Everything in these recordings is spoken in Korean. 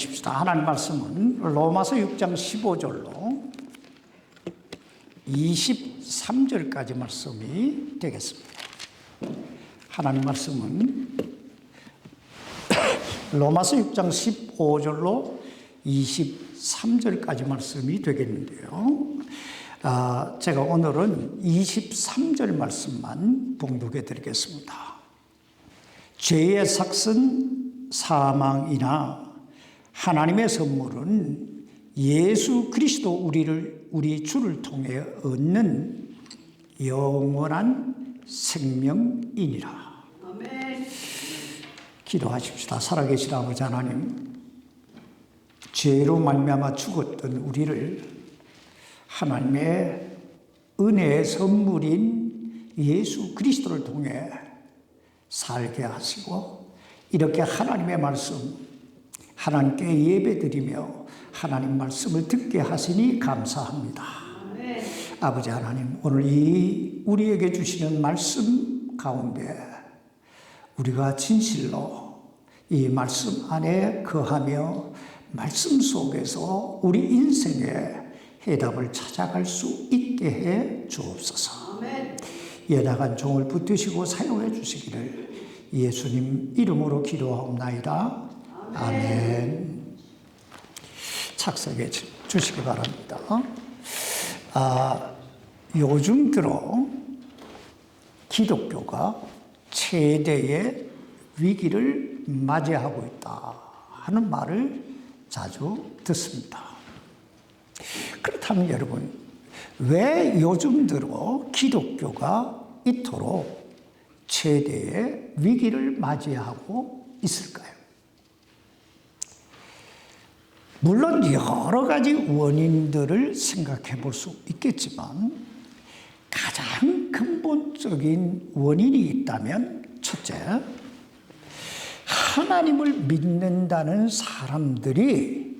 보십시다. 하나님 말씀은 로마서 6장 15절로 23절까지 말씀이 되겠습니다. 하나님 말씀은 로마서 6장 15절로 23절까지 말씀이 되겠는데요. 제가 오늘은 23절 말씀만 봉독해 드리겠습니다. 죄의 삭은 사망이나 하나님의 선물은 예수 그리스도 우리 주를 통해 얻는 영원한 생명이니라. 아멘. 기도하십시다. 살아계신 아버지 하나님, 죄로 말미암아 죽었던 우리를 하나님의 은혜의 선물인 예수 그리스도를 통해 살게 하시고, 이렇게 하나님의 말씀, 하나님께 예배드리며 하나님 말씀을 듣게 하시니 감사합니다. 아멘. 아버지 하나님, 오늘 우리에게 주시는 말씀 가운데 우리가 진실로 이 말씀 안에 거하며 말씀 속에서 우리 인생의 해답을 찾아갈 수 있게 해 주옵소서. 아멘. 연약한 종을 붙드시고 사용해 주시기를 예수님 이름으로 기도하옵나이다. 아멘. 착석해 주시기 바랍니다. 요즘 들어 기독교가 최대의 위기를 맞이하고 있다 하는 말을 자주 듣습니다. 그렇다면 여러분, 왜 요즘 들어 기독교가 이토록 최대의 위기를 맞이하고 있을까요? 물론 여러 가지 원인들을 생각해 볼 수 있겠지만 가장 근본적인 원인이 있다면, 첫째, 하나님을 믿는다는 사람들이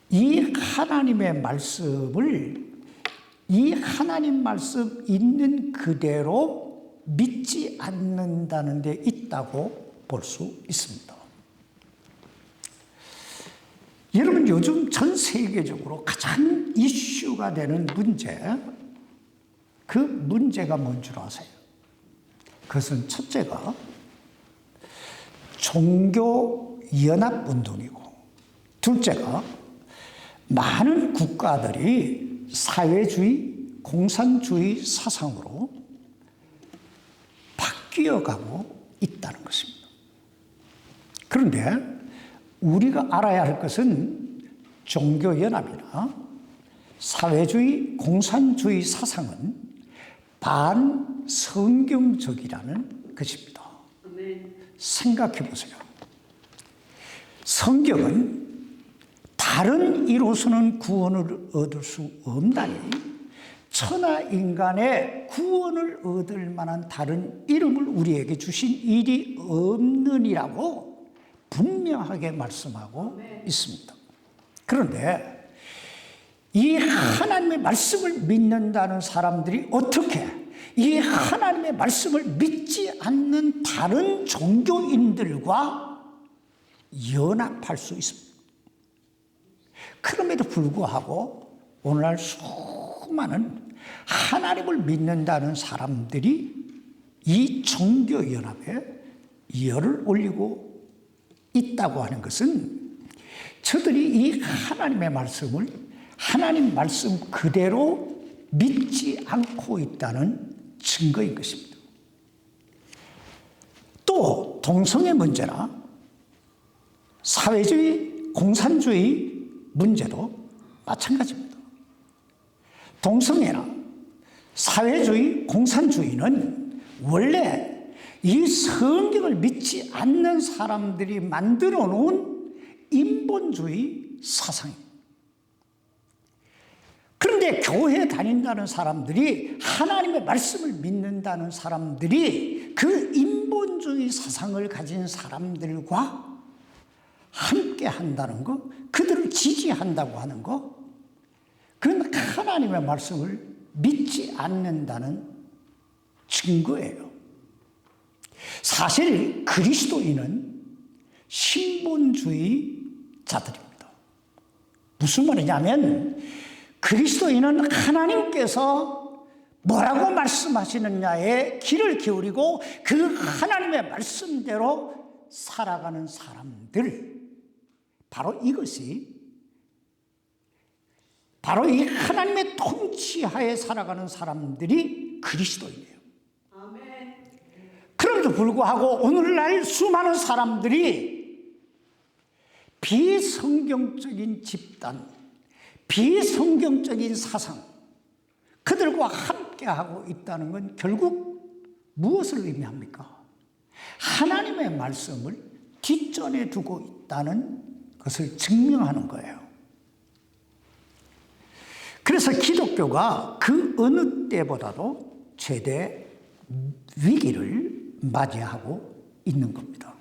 이 하나님의 말씀을 이 하나님 말씀 있는 그대로 믿지 않는다는 데 있다고 볼 수 있습니다. 여러분, 요즘 전 세계적으로 가장 이슈가 되는 문제, 그 문제가 뭔 줄 아세요? 그것은 첫째가 종교연합운동이고, 둘째가 많은 국가들이 사회주의, 공산주의 사상으로 바뀌어가고 있다는 것입니다. 그런데 우리가 알아야 할 것은 종교연합이나 사회주의, 공산주의 사상은 반성경적이라는 것입니다. 아멘. 생각해 보세요. 성경은 다른 이로서는 구원을 얻을 수 없나니 천하 인간의 구원을 얻을 만한 다른 이름을 우리에게 주신 일이 없느니라고 분명하게 말씀하고 있습니다. 그런데 이 하나님의 말씀을 믿는다는 사람들이 어떻게 이 하나님의 말씀을 믿지 않는 다른 종교인들과 연합할 수 있습니다. 그럼에도 불구하고 오늘날 수많은 하나님을 믿는다는 사람들이 이 종교연합에 열을 올리고 있다고 하는 것은 저들이 이 하나님의 말씀을 하나님 말씀 그대로 믿지 않고 있다는 증거인 것입니다. 또 동성애 문제나 사회주의, 공산주의 문제도 마찬가지입니다. 동성애나 사회주의, 공산주의는 원래 이 성경을 믿지 않는 사람들이 만들어 놓은 인본주의 사상입니다. 그런데 교회 다닌다는 사람들이, 하나님의 말씀을 믿는다는 사람들이 그 인본주의 사상을 가진 사람들과 함께 한다는 것, 그들을 지지한다고 하는 것, 그건 하나님의 말씀을 믿지 않는다는 증거예요. 사실 그리스도인은 신본주의 자들입니다. 무슨 말이냐면 그리스도인은 하나님께서 뭐라고 말씀하시느냐에 귀를 기울이고 그 하나님의 말씀대로 살아가는 사람들, 바로 이것이 바로 이 하나님의 통치하에 살아가는 사람들이 그리스도인이에요. 아멘. 그럼에도 불구하고 오늘날 수많은 사람들이 비성경적인 집단, 비성경적인 사상, 그들과 함께하고 있다는 건 결국 무엇을 의미합니까? 하나님의 말씀을 뒷전에 두고 있다는 것을 증명하는 거예요. 그래서 기독교가 그 어느 때보다도 최대 위기를 맞이하고 있는 겁니다.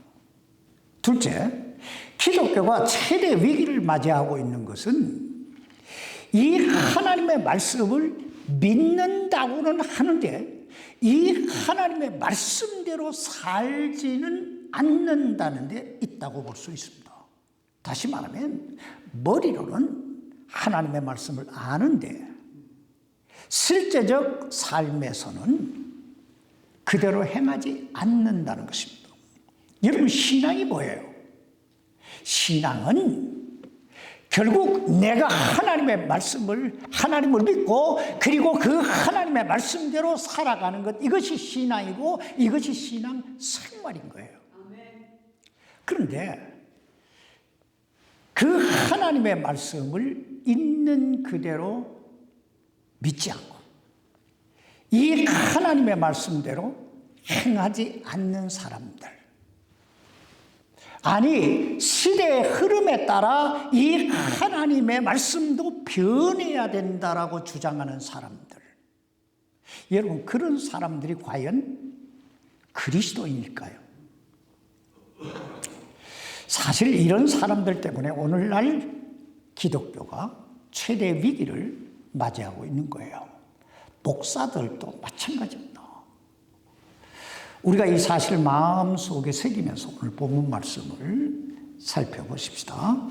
둘째, 기독교가 최대 위기를 맞이하고 있는 것은 이 하나님의 말씀을 믿는다고는 하는데 이 하나님의 말씀대로 살지는 않는다는 데 있다고 볼 수 있습니다. 다시 말하면 머리로는 하나님의 말씀을 아는데 실제적 삶에서는 그대로 행하지 않는다는 것입니다. 여러분, 신앙이 뭐예요? 신앙은 결국 내가 하나님의 말씀을, 하나님을 믿고 그리고 그 하나님의 말씀대로 살아가는 것, 이것이 신앙이고 이것이 신앙 생활인 거예요. 그런데 그 하나님의 말씀을 있는 그대로 믿지 않고 이 하나님의 말씀대로 행하지 않는 사람들, 아니 시대의 흐름에 따라 이 하나님의 말씀도 변해야 된다라고 주장하는 사람들, 여러분, 그런 사람들이 과연 그리스도인일까요? 사실 이런 사람들 때문에 오늘날 기독교가 최대 위기를 맞이하고 있는 거예요. 목사들도 마찬가지입니다. 우리가 이 사실을 마음속에 새기면서 오늘 본문 말씀을 살펴보십시다.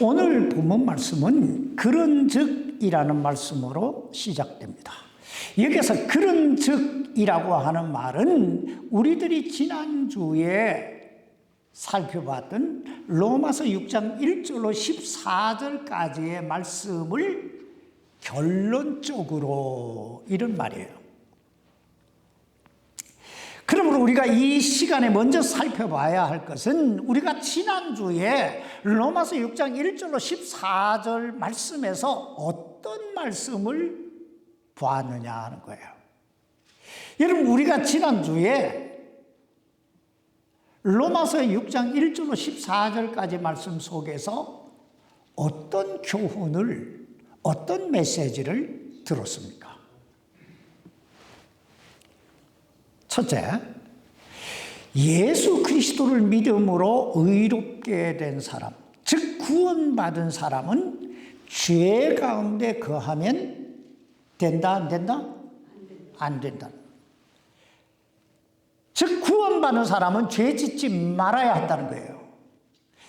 오늘 본문 말씀은 그런즉이라는 말씀으로 시작됩니다. 여기서 그런즉이라고 하는 말은 우리들이 지난주에 살펴봤던 로마서 6장 1절로 14절까지의 말씀을 결론적으로 이런 말이에요. 그러므로 우리가 이 시간에 먼저 살펴봐야 할 것은 우리가 지난주에 로마서 6장 1절로 14절 말씀에서 어떤 말씀을 보았느냐 하는 거예요. 여러분, 우리가 지난주에 로마서 6장 1절로 14절까지 말씀 속에서 어떤 교훈을, 어떤 메시지를 들었습니까? 첫째, 예수 그리스도를 믿음으로 의롭게 된 사람, 즉 구원받은 사람은 죄 가운데 거하면 된다, 안 된다? 안 된다. 즉 구원받는 사람은 죄 짓지 말아야 한다는 거예요.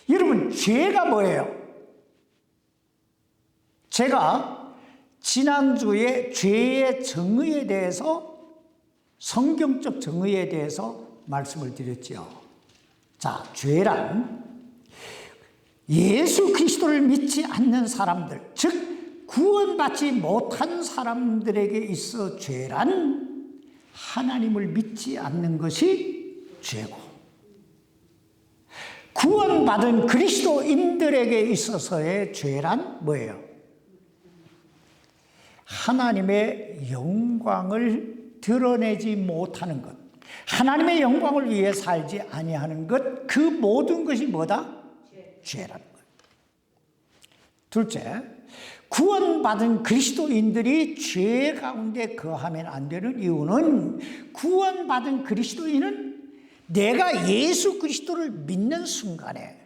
여러분, 죄가 뭐예요? 제가 지난주에 죄의 정의에 대해서, 성경적 정의에 대해서 말씀을 드렸죠. 자, 죄란 예수 그리스도를 믿지 않는 사람들, 즉 구원받지 못한 사람들에게 있어 죄란 하나님을 믿지 않는 것이 죄고, 구원받은 그리스도인들에게 있어서의 죄란 뭐예요? 하나님의 영광을 드러내지 못하는 것, 하나님의 영광을 위해 살지 아니하는 것, 그 모든 것이 뭐다? 죄라는 거예요. 둘째, 구원받은 그리스도인들이 죄 가운데 거하면 안 되는 이유는 구원받은 그리스도인은 내가 예수 그리스도를 믿는 순간에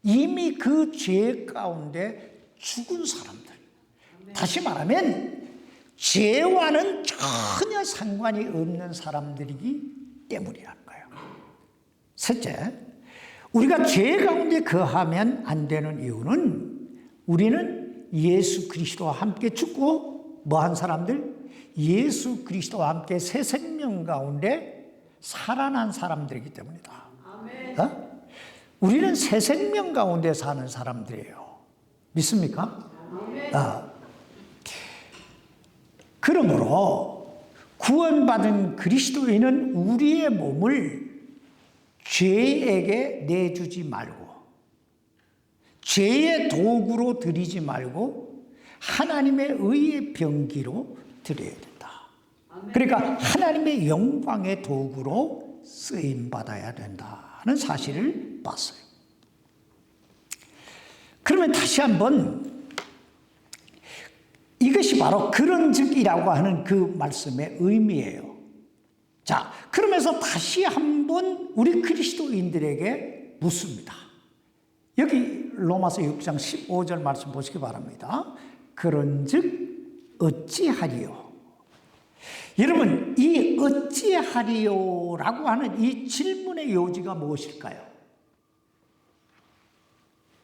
이미 그 죄 가운데 죽은 사람들, 다시 말하면 죄와는 전혀 상관이 없는 사람들이기 때문이라는 거예요. 셋째, 우리가 죄 가운데 거하면 안 되는 이유는 우리는 예수 그리스도와 함께 죽고 뭐한 사람들? 예수 그리스도와 함께 새 생명 가운데 살아난 사람들이기 때문이다. 아멘. 우리는 새 생명 가운데 사는 사람들이에요. 믿습니까? 아멘. 그러므로 구원받은 그리스도인은 우리의 몸을 죄에게 내주지 말고 죄의 도구로 드리지 말고 하나님의 의의 병기로 드려야 된다. 그러니까 하나님의 영광의 도구로 쓰임받아야 된다는 사실을 봤어요. 그러면 다시 한번 이것이 바로 그런즉이라고 하는 그 말씀의 의미예요. 자, 그러면서 다시 한번 우리 그리스도인들에게 묻습니다. 여기 로마서 6장 15절 말씀 보시기 바랍니다. 그런즉 어찌하리요? 여러분, 이 어찌하리요라고 하는 이 질문의 요지가 무엇일까요?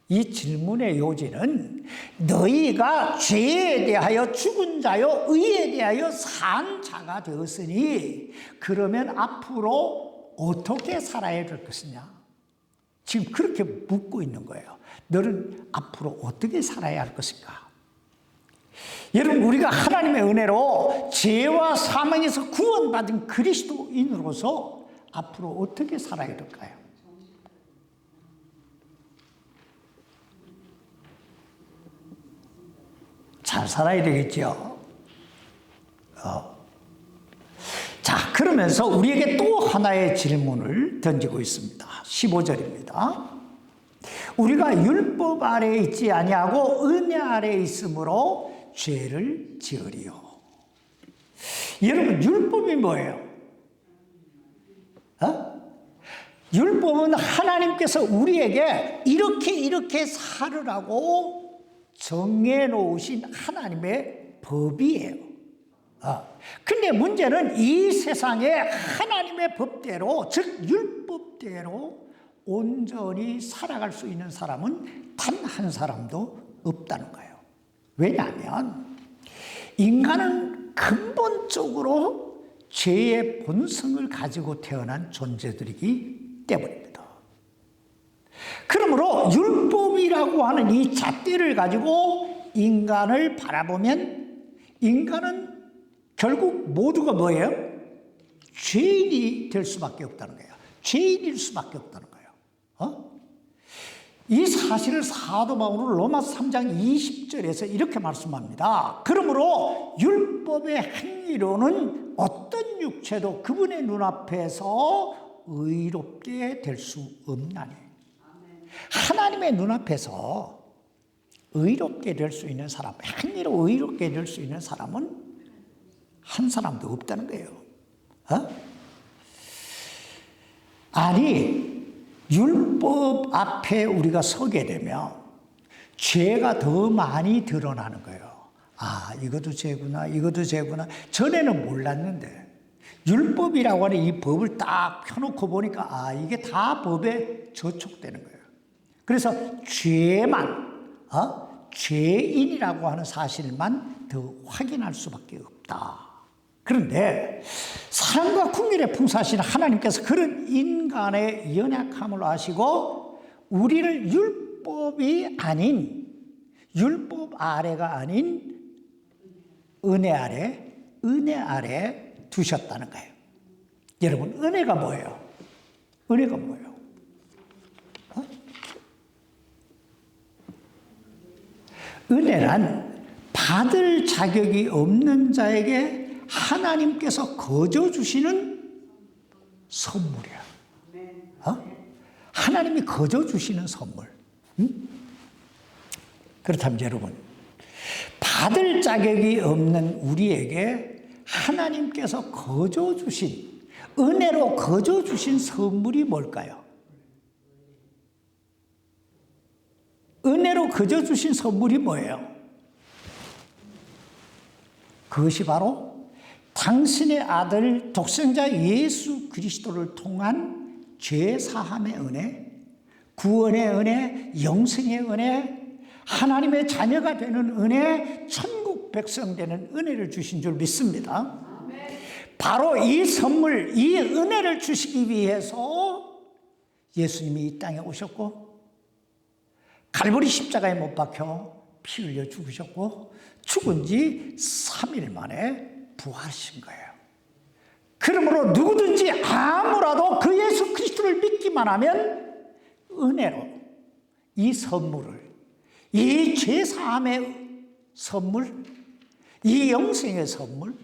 이 질문의 요지는 너희가 죄에 대하여 죽은 자요 의에 대하여 산 자가 되었으니 그러면 앞으로 어떻게 살아야 될 것이냐? 지금 그렇게 묻고 있는 거예요. 너는 앞으로 어떻게 살아야 할 것인가? 여러분, 우리가 하나님의 은혜로 죄와 사망에서 구원받은 그리스도인으로서 앞으로 어떻게 살아야 될까요? 잘 살아야 되겠죠. 자, 그러면서 우리에게 또 하나의 질문을 던지고 있습니다. 15절입니다. 우리가 율법 아래에 있지 아니하고 은혜 아래에 있으므로 죄를 지으리요. 여러분, 율법이 뭐예요? 율법은 하나님께서 우리에게 이렇게 살으라고 정해놓으신 하나님의 법이에요. 근데 문제는 이 세상에 하나님의 법대로, 즉 율법대로 온전히 살아갈 수 있는 사람은 단 한 사람도 없다는 거예요. 왜냐하면 인간은 근본적으로 죄의 본성을 가지고 태어난 존재들이기 때문입니다. 그러므로 율법이라고 하는 이 잣대를 가지고 인간을 바라보면 인간은 결국 모두가 뭐예요? 죄인이 될 수밖에 없다는 거예요. 죄인일 수밖에 없다는 거예요. 이 사실을 사도 바울은 로마서 3장 20절에서 이렇게 말씀합니다. 그러므로 율법의 행위로는 어떤 육체도 그분의 눈앞에서 의롭게 될 수 없나니. 하나님의 눈앞에서 의롭게 될 수 있는 사람, 행위로 의롭게 될 수 있는 사람은 한 사람도 없다는 거예요. 아니, 율법 앞에 우리가 서게 되면 죄가 더 많이 드러나는 거예요. 아, 이것도 죄구나, 이것도 죄구나. 전에는 몰랐는데 율법이라고 하는 이 법을 딱 펴놓고 보니까 아, 이게 다 법에 저촉되는 거예요. 그래서 죄만, 죄인이라고 하는 사실만 더 확인할 수밖에 없다. 그런데 사랑과 긍휼에 풍성하신 하나님께서 그런 인간의 연약함을 아시고 우리를 율법이 아닌, 율법 아래가 아닌 은혜 아래 두셨다는 거예요. 여러분, 은혜가 뭐예요? 은혜가 뭐예요? 은혜란 받을 자격이 없는 자에게 하나님께서 거저 주시는 선물이야. 하나님이 거저 주시는 선물. 그렇다면 여러분, 받을 자격이 없는 우리에게 하나님께서 거저 주신, 은혜로 거저 주신 선물이 뭘까요? 은혜로 거저 주신 선물이 뭐예요? 그것이 바로 당신의 아들 독생자 예수 그리스도를 통한 죄 사함의 은혜, 구원의 은혜, 영생의 은혜, 하나님의 자녀가 되는 은혜, 천국 백성 되는 은혜를 주신 줄 믿습니다. 바로 이 선물, 이 은혜를 주시기 위해서 예수님이 이 땅에 오셨고 갈보리 십자가에 못 박혀 피 흘려 죽으셨고 죽은 지 3일 만에 부활하신 거예요. 그러므로 누구든지 아무라도 그 예수 그리스도를 믿기만 하면 은혜로 이 선물을, 이 죄사함의 선물, 이 영생의 선물,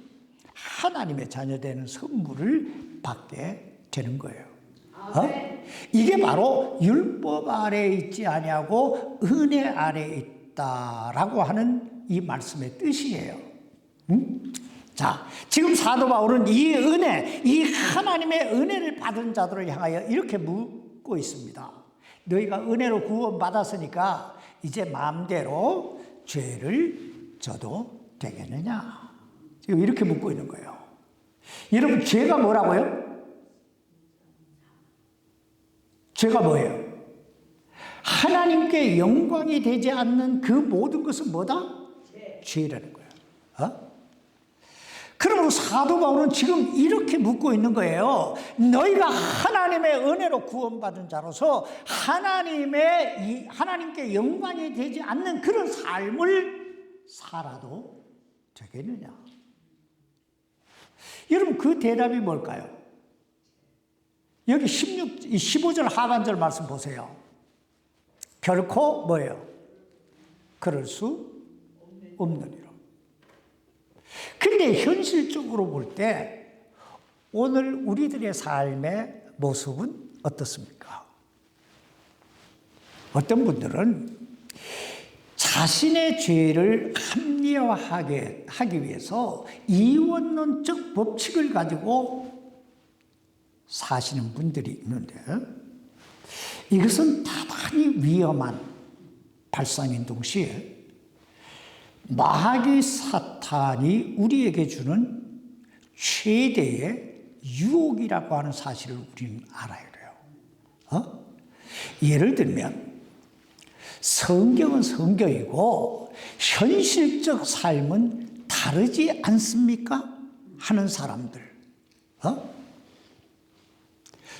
하나님의 자녀 되는 선물을 받게 되는 거예요. 이게 바로 율법 아래에 있지 아니하고 은혜 아래에 있다라고 하는 이 말씀의 뜻이에요. 자, 지금 사도 바울은 이 은혜, 이 하나님의 은혜를 받은 자들을 향하여 이렇게 묻고 있습니다. 너희가 은혜로 구원받았으니까 이제 마음대로 죄를 져도 되겠느냐? 지금 이렇게 묻고 있는 거예요. 여러분, 죄가 뭐라고요? 죄가 뭐예요? 하나님께 영광이 되지 않는 그 모든 것은 뭐다? 죄라는 거예요. 그러므로 사도 바울은 지금 이렇게 묻고 있는 거예요. 너희가 하나님의 은혜로 구원받은 자로서 하나님께 영광이 되지 않는 그런 삶을 살아도 되겠느냐? 여러분, 그 대답이 뭘까요? 여기 15절 하반절 말씀 보세요. 결코 뭐예요? 그럴 수 없느니라. 근데 현실적으로 볼 때 오늘 우리들의 삶의 모습은 어떻습니까? 어떤 분들은 자신의 죄를 합리화하게 하기 위해서 이원론적 법칙을 가지고 사시는 분들이 있는데 이것은 대단히 위험한 발상인 동시에 마귀 사탄이 우리에게 주는 최대의 유혹이라고 하는 사실을 우리는 알아야 돼요. 예를 들면 성경은 성경이고 현실적 삶은 다르지 않습니까? 하는 사람들.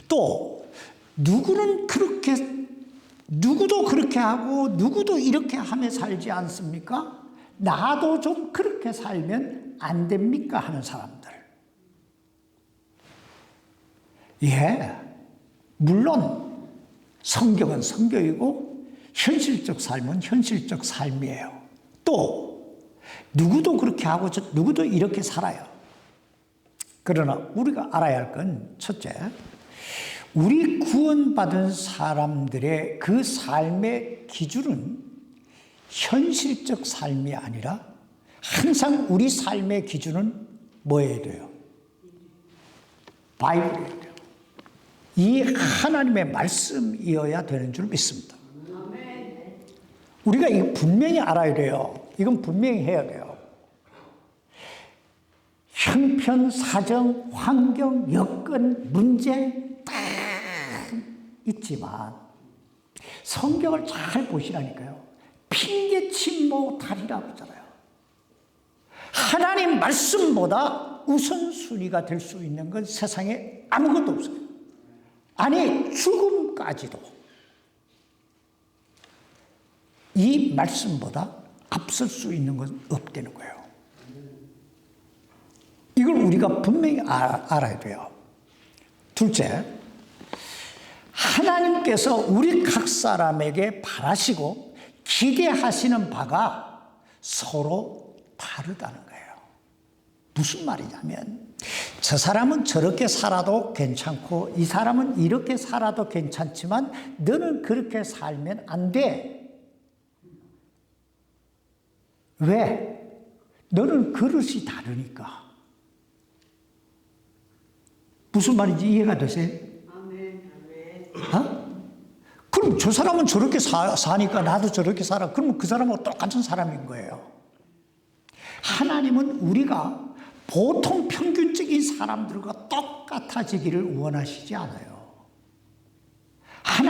또 누구도 그렇게 하고 누구도 이렇게 하며 살지 않습니까? 나도 좀 그렇게 살면 안 됩니까? 하는 사람들. 예, 물론 성경은 성경이고 현실적 삶은 현실적 삶이에요. 또 누구도 그렇게 하고 누구도 이렇게 살아요. 그러나 우리가 알아야 할 건 첫째, 우리 구원받은 사람들의 그 삶의 기준은 현실적 삶이 아니라 항상 우리 삶의 기준은 뭐여야 돼요? 바이블이어야 돼요. 이 하나님의 말씀이어야 되는 줄 믿습니다. 우리가 이거 분명히 알아야 돼요. 이건 분명히 해야 돼요. 형편, 사정, 환경, 여건, 문제 다 있지만 성경을 잘 보시라니까요. 핑계치 못하리라고 하잖아요. 하나님 말씀보다 우선순위가 될 수 있는 건 세상에 아무것도 없어요. 아니, 죽음까지도 이 말씀보다 앞설 수 있는 건 없다는 거예요. 이걸 우리가 분명히 알아야 돼요. 둘째, 하나님께서 우리 각 사람에게 바라시고 기대하시는 바가 서로 다르다는 거예요. 무슨 말이냐면 저 사람은 저렇게 살아도 괜찮고 이 사람은 이렇게 살아도 괜찮지만 너는 그렇게 살면 안 돼. 왜? 너는 그릇이 다르니까. 무슨 말인지 이해가 되세요? 그럼 저 사람은 저렇게 사니까 나도 저렇게 살아. 그러면 그 사람하고 똑같은 사람인 거예요. 하나님은 우리가 보통 평균적인 사람들과 똑같아지기를 원하시지 않아요.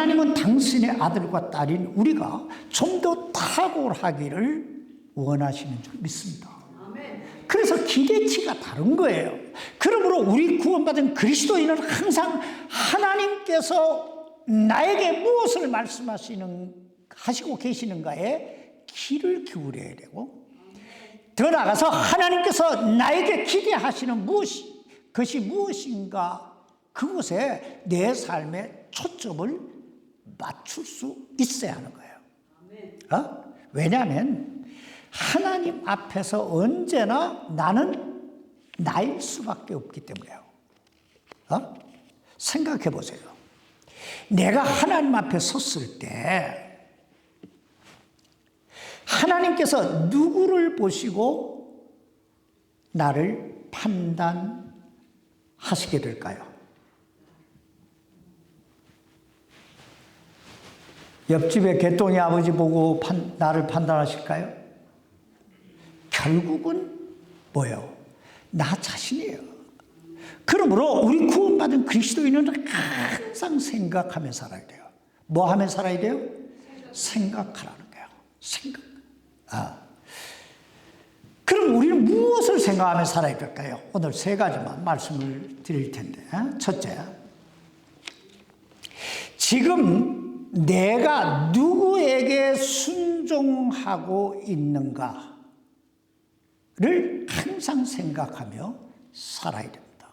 하나님은 당신의 아들과 딸인 우리가 좀 더 탁월하기를 원하시는 줄 믿습니다. 그래서 기대치가 다른 거예요. 그러므로 우리 구원받은 그리스도인은 항상 하나님께서 나에게 무엇을 하시고 계시는가에 귀를 기울여야 되고, 더 나아가서 하나님께서 나에게 기대하시는 그것이 무엇인가, 그곳에 내 삶의 초점을 맞출 수 있어야 하는 거예요. 왜냐하면 하나님 앞에서 언제나 나는 나일 수밖에 없기 때문에요. 생각해 보세요. 내가 하나님 앞에 섰을 때 하나님께서 누구를 보시고 나를 판단하시게 될까요? 옆집에 개똥이 아버지 보고 나를 판단하실까요? 결국은 뭐예요? 나 자신이에요. 그러므로 우리 구원받은 그리스도인은 항상 생각하며 살아야 돼요. 뭐 하며 살아야 돼요? 생각하라는 거예요. 생각. 그럼 우리는 무엇을 생각하며 살아야 될까요? 오늘 세 가지만 말씀을 드릴 텐데. 첫째, 지금 내가 누구에게 순종하고 있는가를 항상 생각하며 살아야 됩니다.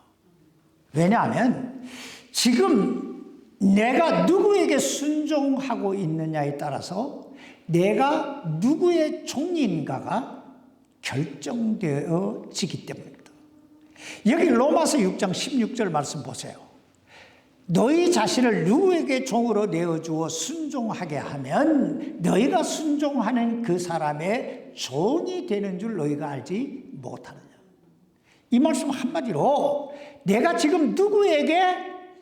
왜냐하면 지금 내가 누구에게 순종하고 있느냐에 따라서 내가 누구의 종인가가 결정되어지기 때문입니다. 여기 로마서 6장 16절 말씀 보세요. 너희 자신을 누구에게 종으로 내어주어 순종하게 하면 너희가 순종하는 그 사람의 종이 되는 줄 너희가 알지 못하느냐. 이 말씀 한마디로 내가 지금 누구에게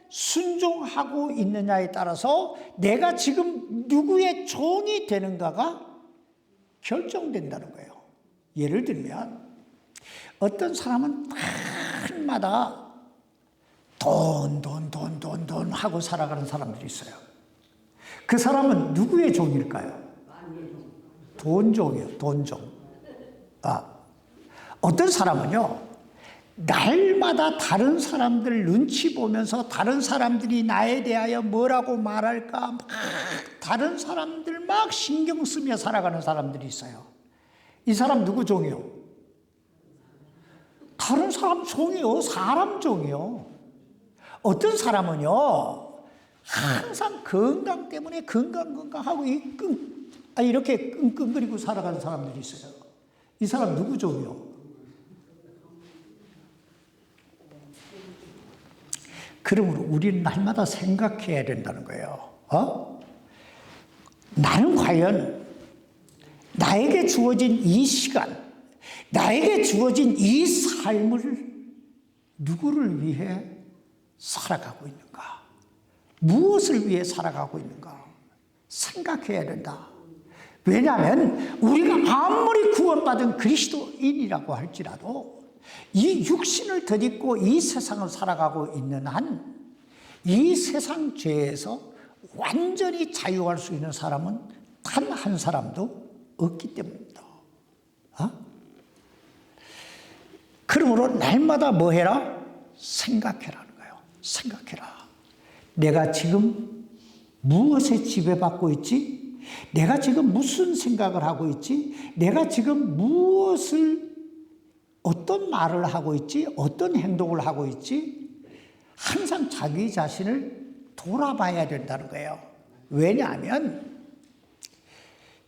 순종하고 있느냐에 따라서 내가 지금 누구의 종이 되는가가 결정된다는 거예요. 예를 들면 어떤 사람은 날마다 돈 하고 살아가는 사람들이 있어요. 그 사람은 누구의 종일까요? 돈종이에요. 돈종. 어떤 사람은요, 날마다 다른 사람들 눈치 보면서 다른 사람들이 나에 대하여 뭐라고 말할까 막 다른 사람들 막 신경 쓰며 살아가는 사람들이 있어요. 이 사람 누구 종이요? 다른 사람 종이요. 사람 종이요. 어떤 사람은요, 항상 건강 때문에 건강하고 이렇게 끙끙거리고 살아가는 사람들이 있어요. 이 사람 누구 종이요? 그러므로 우리는 날마다 생각해야 된다는 거예요. 나는 과연 나에게 주어진 이 시간, 나에게 주어진 이 삶을 누구를 위해 살아가고 있는가? 무엇을 위해 살아가고 있는가? 생각해야 된다. 왜냐하면 우리가 아무리 구원받은 그리스도인이라고 할지라도 이 육신을 덧입고 이 세상을 살아가고 있는 한 이 세상 죄에서 완전히 자유할 수 있는 사람은 단 한 사람도 없기 때문입니다. 그러므로 날마다 뭐 해라? 생각해라는 거예요. 생각해라. 내가 지금 무엇에 지배받고 있지? 내가 지금 무슨 생각을 하고 있지? 내가 지금 어떤 말을 하고 있지? 어떤 행동을 하고 있지? 항상 자기 자신을 돌아봐야 된다는 거예요. 왜냐하면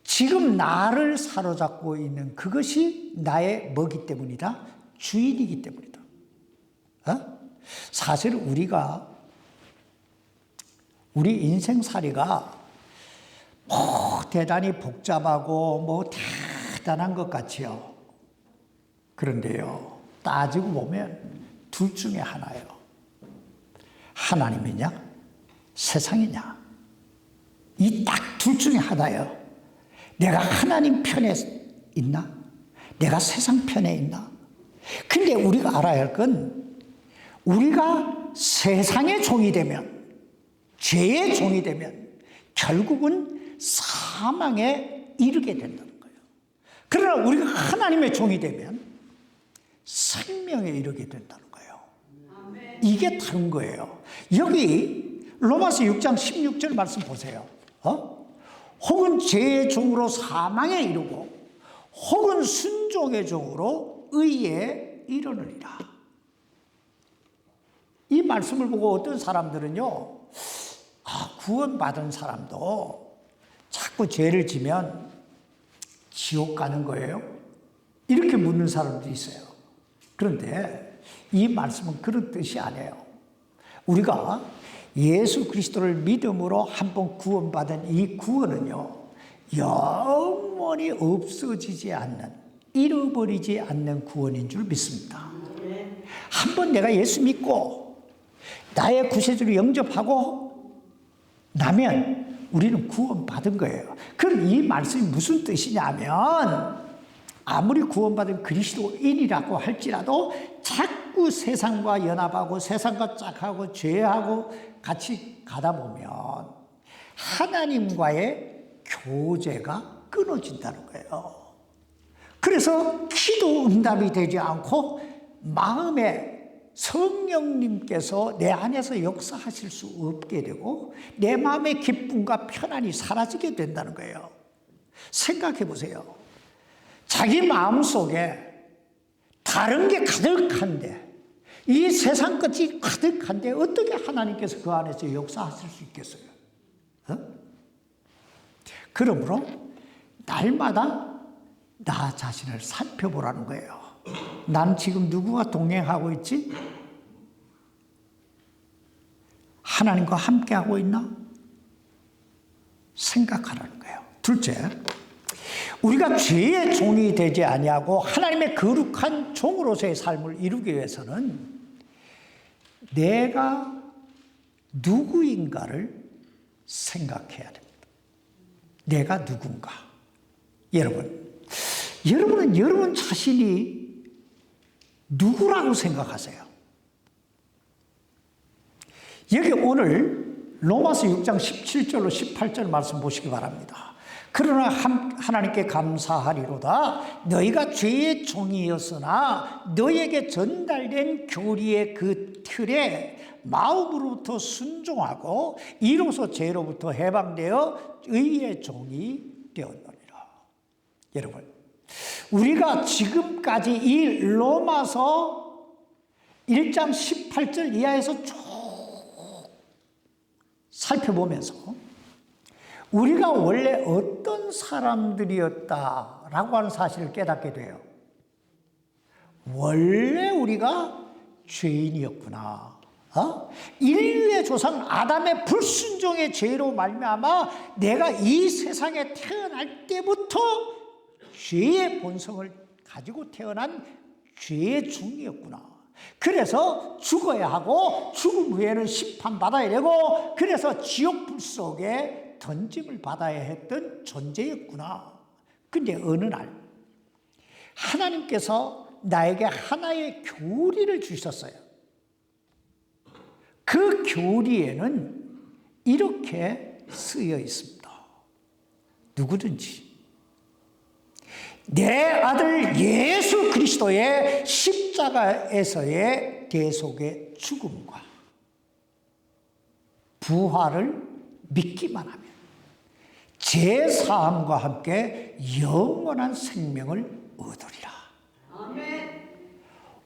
지금 나를 사로잡고 있는 그것이 나의 뭐기 때문이다? 주인이기 때문이다. 사실 우리 인생살이가 대단히 복잡하고 대단한 것 같지요. 그런데요, 따지고 보면 둘 중에 하나예요. 하나님이냐, 세상이냐. 이 딱 둘 중에 하나예요. 내가 하나님 편에 있나? 내가 세상 편에 있나? 근데 우리가 알아야 할 건 우리가 세상의 종이 되면, 죄의 종이 되면 결국은 사망에 이르게 된다는 거예요. 그러나 우리가 하나님의 종이 되면 생명에 이르게 된다는 거예요. 이게 다른 거예요. 여기 로마서 6장 16절 말씀 보세요. 혹은 죄의 종으로 사망에 이르고 혹은 순종의 종으로 의에 이르느니라. 이 말씀을 보고 어떤 사람들은요, 구원받은 사람도 자꾸 죄를 지면 지옥 가는 거예요? 이렇게 묻는 사람도 있어요. 그런데 이 말씀은 그런 뜻이 아니에요. 우리가 예수 그리스도를 믿음으로 한번 구원받은 이 구원은요, 영원히 없어지지 않는, 잃어버리지 않는 구원인 줄 믿습니다. 한번 내가 예수 믿고 나의 구세주를 영접하고 나면 우리는 구원받은 거예요. 그럼 이 말씀이 무슨 뜻이냐면, 아무리 구원받은 그리스도인이라고 할지라도 자꾸 세상과 연합하고 세상과 짝하고 죄하고 같이 가다 보면 하나님과의 교제가 끊어진다는 거예요. 그래서 기도 응답이 되지 않고 마음에 성령님께서 내 안에서 역사하실 수 없게 되고 내 마음의 기쁨과 편안이 사라지게 된다는 거예요. 생각해 보세요. 자기 마음속에 다른 게 가득한데, 이 세상 끝이 가득한데 어떻게 하나님께서 그 안에서 역사하실 수 있겠어요? 그러므로 날마다 나 자신을 살펴보라는 거예요. 난 지금 누구와 동행하고 있지? 하나님과 함께하고 있나? 생각하라는 거예요. 둘째, 우리가 죄의 종이 되지 아니하고 하나님의 거룩한 종으로서의 삶을 이루기 위해서는 내가 누구인가를 생각해야 됩니다. 내가 누군가. 여러분은 여러분 자신이 누구라고 생각하세요? 여기 오늘 로마서 6장 17절로 18절 말씀 보시기 바랍니다. 그러나 하나님께 감사하리로다. 너희가 죄의 종이었으나 너희에게 전달된 교리의 그 틀에 마음으로부터 순종하고 이로써 죄로부터 해방되어 의의 종이 되었느니라. 여러분, 우리가 지금까지 이 로마서 1장 18절 이하에서 쭉 살펴보면서 우리가 원래 어떤 사람들이었다라고 하는 사실을 깨닫게 돼요. 원래 우리가 죄인이었구나. 인류의 조상 아담의 불순종의 죄로 말미암아 내가 이 세상에 태어날 때부터 죄의 본성을 가지고 태어난 죄의 종이었구나. 그래서 죽어야 하고 죽음 후에는 심판받아야 되고 그래서 지옥불 속에 던짐을 받아야 했던 존재였구나. 근데 어느 날 하나님께서 나에게 하나의 교리를 주셨어요. 그 교리에는 이렇게 쓰여 있습니다. 누구든지 내 아들 예수 그리스도의 십자가에서의 대속의 죽음과 부활을 믿기만 하면 제사함과 함께 영원한 생명을 얻으리라. 아멘.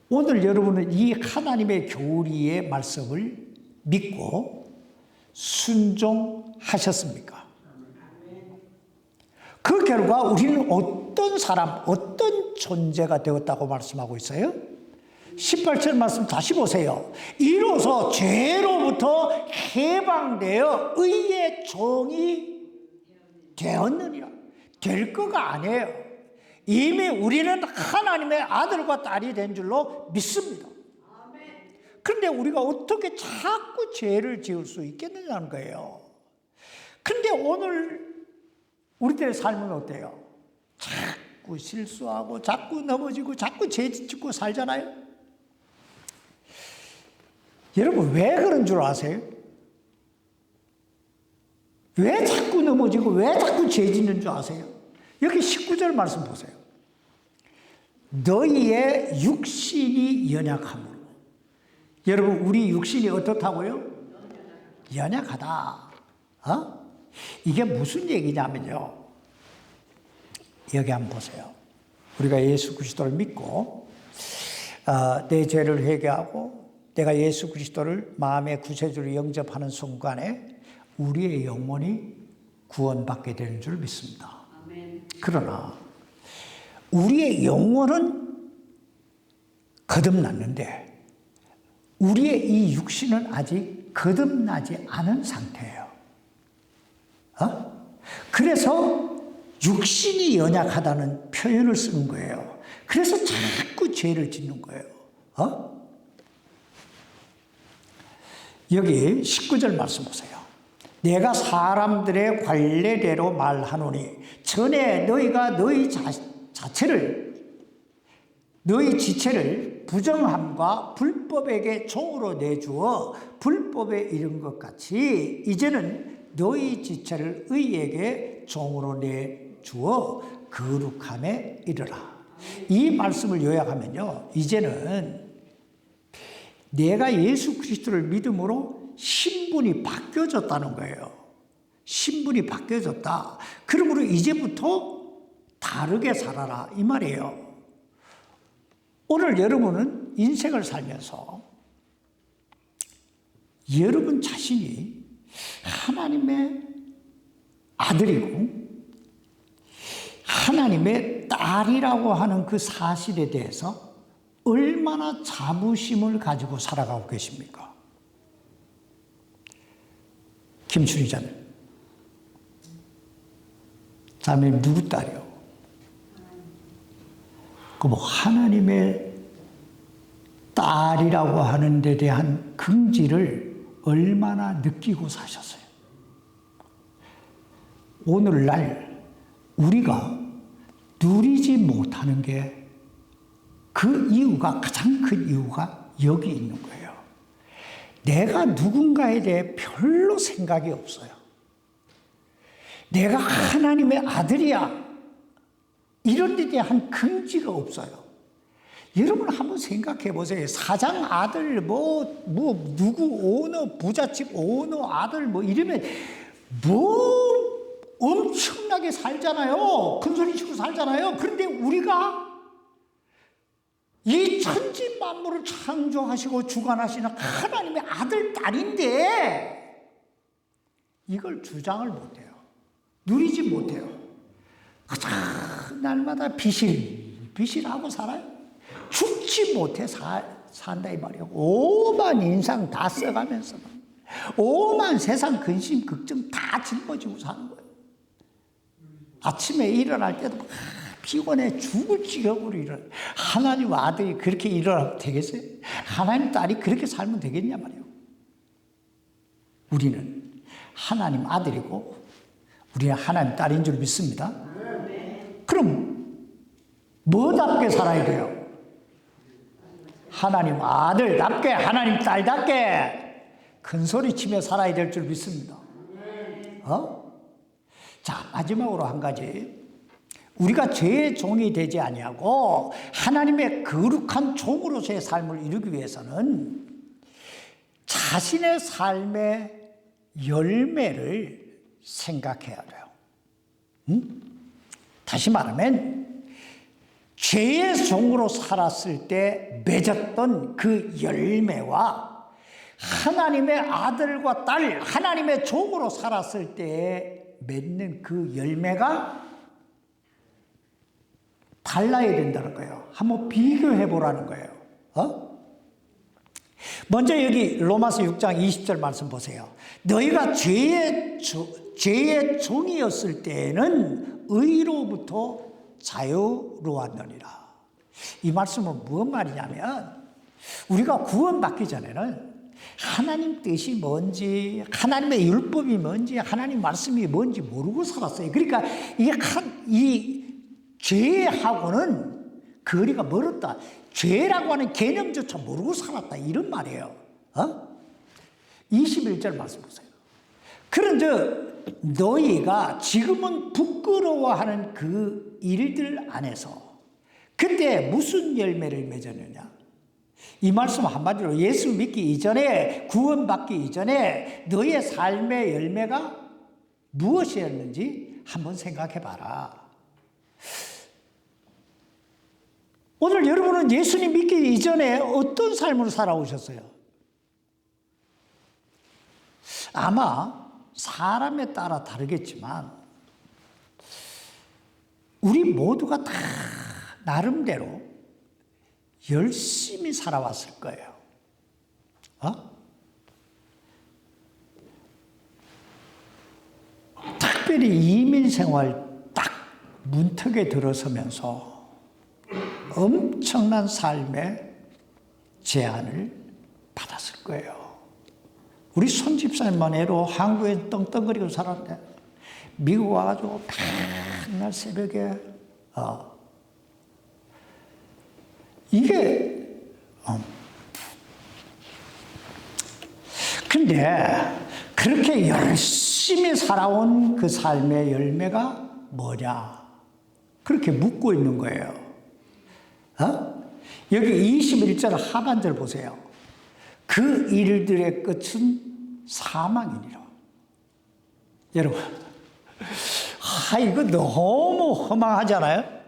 오늘 여러분은 이 하나님의 교리의 말씀을 믿고 순종하셨습니까? 그 결과 우리는 어떤 사람, 어떤 존재가 되었다고 말씀하고 있어요? 18절 말씀 다시 보세요. 이로써 죄로부터 해방되어 의의 종이 되었느니라. 될 거가 아니에요. 이미 우리는 하나님의 아들과 딸이 된 줄로 믿습니다. 그런데 우리가 어떻게 자꾸 죄를 지을 수 있겠느냐는 거예요. 근데 오늘 우리들의 삶은 어때요? 자꾸 실수하고 자꾸 넘어지고 자꾸 죄 짓고 살잖아요. 여러분 왜 그런 줄 아세요? 왜 자꾸 자꾸 넘어지고 왜 자꾸 죄 짓는 줄 아세요? 여기 19절 말씀 보세요. 너희의 육신이 연약함으로. 여러분, 우리 육신이 어떻다고요? 연약하다. 이게 무슨 얘기냐면요. 여기 한번 보세요. 우리가 예수 그리스도를 믿고 내 죄를 회개하고 내가 예수 그리스도를 마음의 구세주로 영접하는 순간에 우리의 영혼이 구원받게 되는 줄 믿습니다. 아멘. 그러나 우리의 영혼은 거듭났는데 우리의 이 육신은 아직 거듭나지 않은 상태예요. 그래서 육신이 연약하다는 표현을 쓰는 거예요. 그래서 자꾸 죄를 짓는 거예요. 여기 19절 말씀 보세요. 내가 사람들의 관례대로 말하노니 전에 너희가 너희 지체를 부정함과 불법에게 종으로 내주어 불법에 이른 것 같이 이제는 너희 지체를 의에게 종으로 내주어 거룩함에 이르라. 이 말씀을 요약하면요, 이제는 내가 예수 그리스도를 믿음으로 신분이 바뀌어졌다는 거예요. 신분이 바뀌어졌다. 그러므로 이제부터 다르게 살아라 이 말이에요. 오늘 여러분은 인생을 살면서 여러분 자신이 하나님의 아들이고 하나님의 딸이라고 하는 그 사실에 대해서 얼마나 자부심을 가지고 살아가고 계십니까? 김춘희 자매. 자매님 누구 딸이요? 그 하나님의 딸이라고 하는 데 대한 긍지를 얼마나 느끼고 사셨어요? 오늘날 우리가 누리지 못하는 게 그 이유가, 가장 큰 이유가 여기 있는 거예요. 내가 누군가에 대해 별로 생각이 없어요. 내가 하나님의 아들이야. 이런 데 대한 긍지가 없어요. 여러분 한번 생각해 보세요. 사장 아들, 누구 오너, 부잣집 오너 아들 이러면 엄청나게 살잖아요. 큰 소리 치고 살잖아요. 그런데 우리가 이 천지 만물을 창조하시고 주관하시는 하나님의 아들, 딸인데 이걸 주장을 못해요. 누리지 못해요. 날마다 비실하고 살아요. 죽지 못해 산다 이 말이에요. 오만 인상 다 써가면서 오만 세상 근심 걱정 다 짊어지고 사는 거예요. 아침에 일어날 때도 피곤해 죽을 지경으로 일어나. 하나님 아들이 그렇게 일어나면 되겠어요? 하나님 딸이 그렇게 살면 되겠냐 말이에요. 우리는 하나님 아들이고 우리는 하나님 딸인 줄 믿습니다. 그럼 뭐답게 살아야 돼요? 하나님 아들답게, 하나님 딸답게 큰 소리 치며 살아야 될 줄 믿습니다. 자, 마지막으로 한 가지. 우리가 죄의 종이 되지 아니하고 하나님의 거룩한 종으로서의 삶을 이루기 위해서는 자신의 삶의 열매를 생각해야 돼요. 다시 말하면 죄의 종으로 살았을 때 맺었던 그 열매와 하나님의 아들과 딸, 하나님의 종으로 살았을 때 맺는 그 열매가 달라야 된다는 거예요. 한번 비교해 보라는 거예요. 먼저 여기 로마서 6장 20절 말씀 보세요. 너희가 죄의 종이었을 때에는 의로부터 자유로웠느니라. 이 말씀은 무슨 말이냐면 우리가 구원받기 전에는 하나님 뜻이 뭔지, 하나님의 율법이 뭔지, 하나님 말씀이 뭔지 모르고 살았어요. 그러니까 이 죄하고는 거리가 멀었다. 죄라고 하는 개념조차 모르고 살았다. 이런 말이에요. 21절 말씀 보세요. 그런데 너희가 지금은 부끄러워하는 그 일들 안에서 그때 무슨 열매를 맺었느냐? 이 말씀 한마디로 예수 믿기 이전에, 구원받기 이전에 너희의 삶의 열매가 무엇이었는지 한번 생각해 봐라. 오늘 여러분은 예수님 믿기 이전에 어떤 삶으로 살아오셨어요? 아마 사람에 따라 다르겠지만 우리 모두가 다 나름대로 열심히 살아왔을 거예요. 특별히 이민 생활 딱 문턱에 들어서면서 엄청난 삶의 제한을 받았을 거예요. 우리 손 집사님만 해도 한국에 떵떵거리고 살았는데 미국 와가지고 맨날 새벽에 이게 근데 그렇게 열심히 살아온 그 삶의 열매가 뭐냐? 그렇게 묻고 있는 거예요. 여기 21절 하반절 보세요. 그 일들의 끝은 사망이니라. 여러분, 이거 너무 허망하잖아요?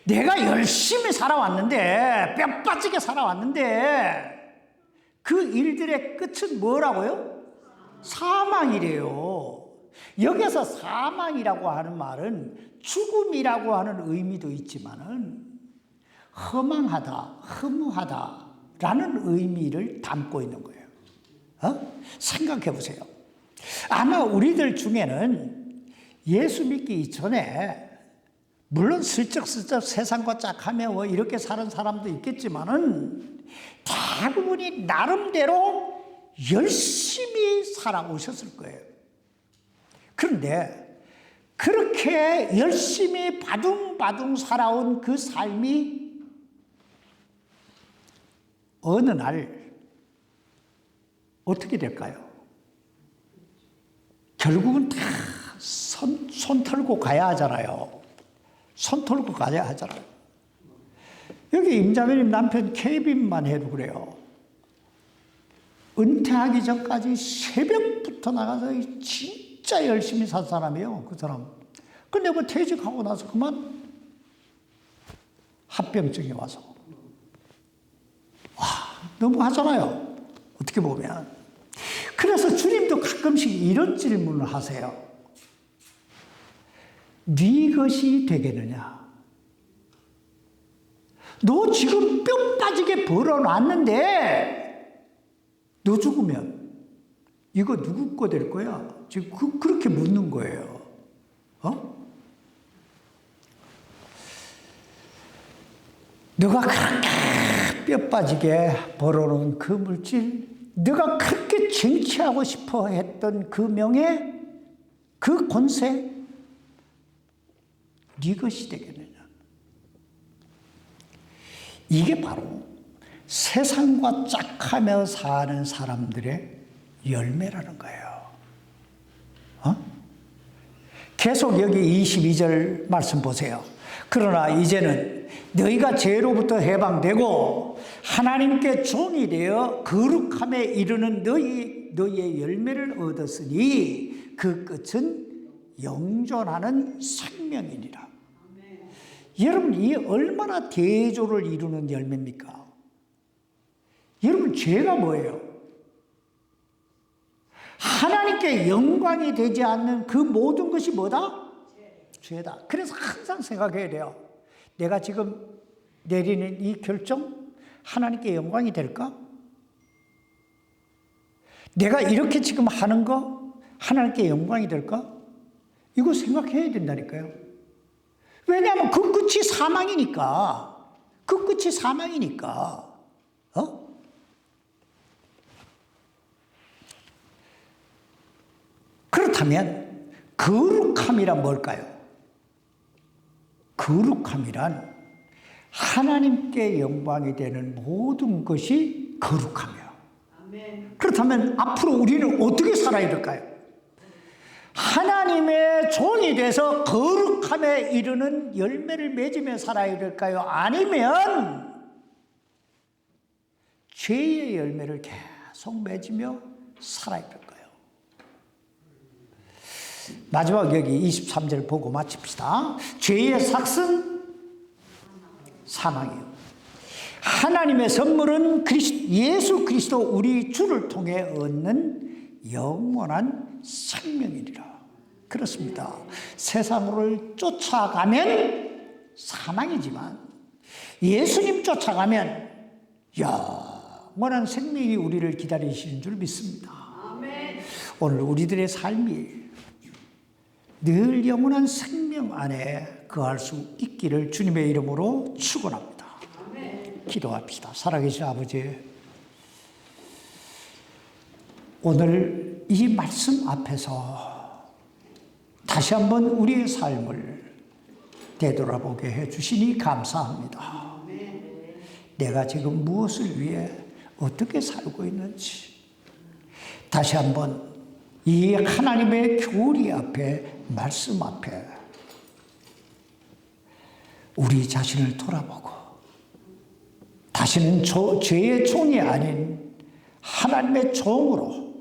내가 열심히 살아왔는데, 뼈 빠지게 살아왔는데, 그 일들의 끝은 뭐라고요? 사망이래요. 여기서 사망이라고 하는 말은 죽음이라고 하는 의미도 있지만은 허망하다, 허무하다라는 의미를 담고 있는 거예요. 생각해 보세요. 아마 우리들 중에는 예수 믿기 전에 물론 슬쩍슬쩍 세상과 짝하며 이렇게 사는 사람도 있겠지만은 대부분이 나름대로 열심히 살아오셨을 거예요. 그런데 그렇게 열심히 바둥바둥 살아온 그 삶이 어느 날 어떻게 될까요? 결국은 다 손 털고 가야 하잖아요. 손 털고 가야 하잖아요. 여기 임자매님 남편 케빈만 해도 그래요. 은퇴하기 전까지 새벽부터 나가서 진짜 열심히 산 사람이에요. 그 사람. 근데 뭐 퇴직하고 나서 그만 합병증이 와서. 너무 하잖아요. 어떻게 보면. 그래서 주님도 가끔씩 이런 질문을 하세요. 네 것이 되겠느냐? 너 지금 뼈 빠지게 벌어놨는데 너 죽으면 이거 누구 거 될 거야? 지금 그렇게 묻는 거예요. 너가 그렇게 뼈 빠지게 벌어놓은 그 물질, 너가 그렇게 쟁취하고 싶어 했던 그 명예, 그 권세, 네 것이 되겠느냐? 이게 바로 세상과 짝하며 사는 사람들의 열매라는 거예요. 계속 여기 22절 말씀 보세요. 그러나 이제는 너희가 죄로부터 해방되고 하나님께 종이 되어 거룩함에 이르는 너희의 열매를 얻었으니 그 끝은 영존하는 생명이니라. 여러분, 이 얼마나 대조를 이루는 열매입니까? 여러분, 죄가 뭐예요? 하나님께 영광이 되지 않는 그 모든 것이 뭐다? 죄다. 그래서 항상 생각해야 돼요. 내가 지금 내리는 이 결정, 하나님께 영광이 될까? 내가 이렇게 지금 하는 거, 하나님께 영광이 될까? 이거 생각해야 된다니까요. 왜냐하면 그 끝이 사망이니까. 그 끝이 사망이니까. 그렇다면 거룩함이란 뭘까요? 거룩함이란 하나님께 영광이 되는 모든 것이 거룩함이에요. 그렇다면 앞으로 우리는 어떻게 살아야 될까요? 하나님의 종이 돼서 거룩함에 이르는 열매를 맺으며 살아야 될까요? 아니면 죄의 열매를 계속 맺으며 살아야 될까요? 마지막 여기 23절 보고 마칩시다. 죄의 삭은 사망이요. 하나님의 선물은 예수 그리스도 우리 주를 통해 얻는 영원한 생명이니라. 그렇습니다. 세상을 쫓아가면 사망이지만 예수님 쫓아가면 영원한 생명이 우리를 기다리시는 줄 믿습니다. 아멘. 오늘 우리들의 삶이 늘 영원한 생명 안에 거할 수 있기를 주님의 이름으로 축원합니다. 아멘. 기도합시다. 살아계신 아버지, 오늘 이 말씀 앞에서 다시 한번 우리의 삶을 되돌아보게 해주시니 감사합니다. 내가 지금 무엇을 위해 어떻게 살고 있는지 다시 한번 이 하나님의 교리 앞에, 말씀 앞에 우리 자신을 돌아보고 다시는 죄의 종이 아닌 하나님의 종으로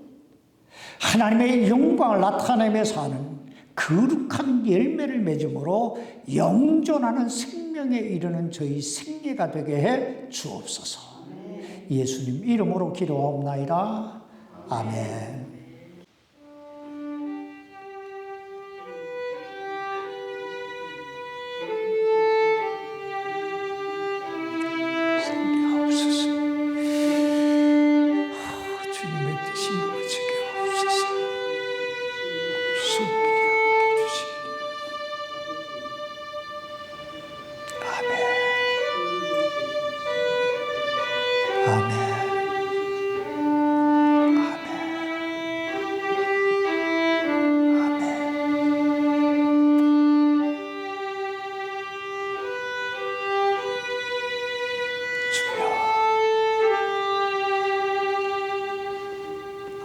하나님의 영광을 나타내며 사는 거룩한 열매를 맺음으로 영존하는 생명에 이르는 저희 생애가 되게 해 주옵소서. 예수님 이름으로 기도하옵나이다. 아멘.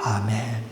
아멘.